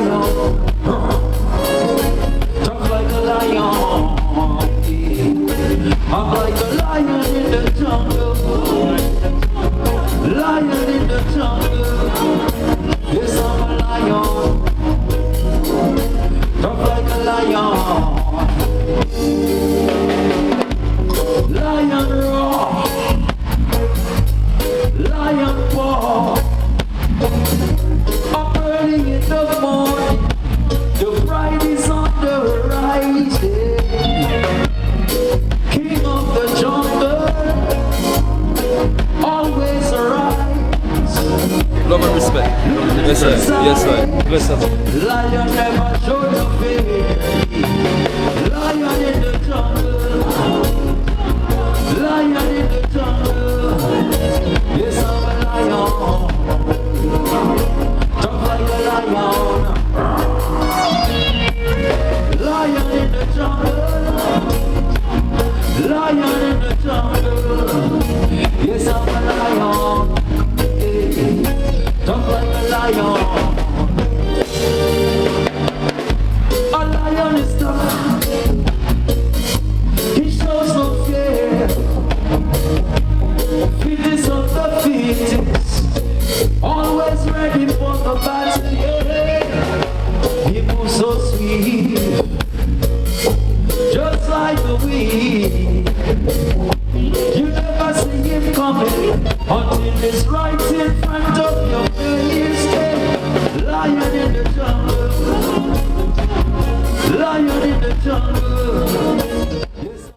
lion, tough like a lion. I'm like a lion in the jungle, lion in the jungle. Yes, I'm a lion, tough like a lion. Lion roar, lion paw. Up early in the morning, the bride is on the horizon. King of the jungle, always arise. Love and respect. Yes sir, yes sir. Bless up. Lion never show your face. Lion in the jungle, lion in the jungle. Yes, I'm a lion, tough like a lion. Lion in the jungle, lion in the jungle. Yes, I'm a lion, tough like a lion. A lion is tough, he shows no fear. Fittest of the fittest, always ready for the battle. Yeah. He moves so sweet, just like the wind. You never see him coming until it's right in front of your face. Lion in the jungle, lion in the jungle.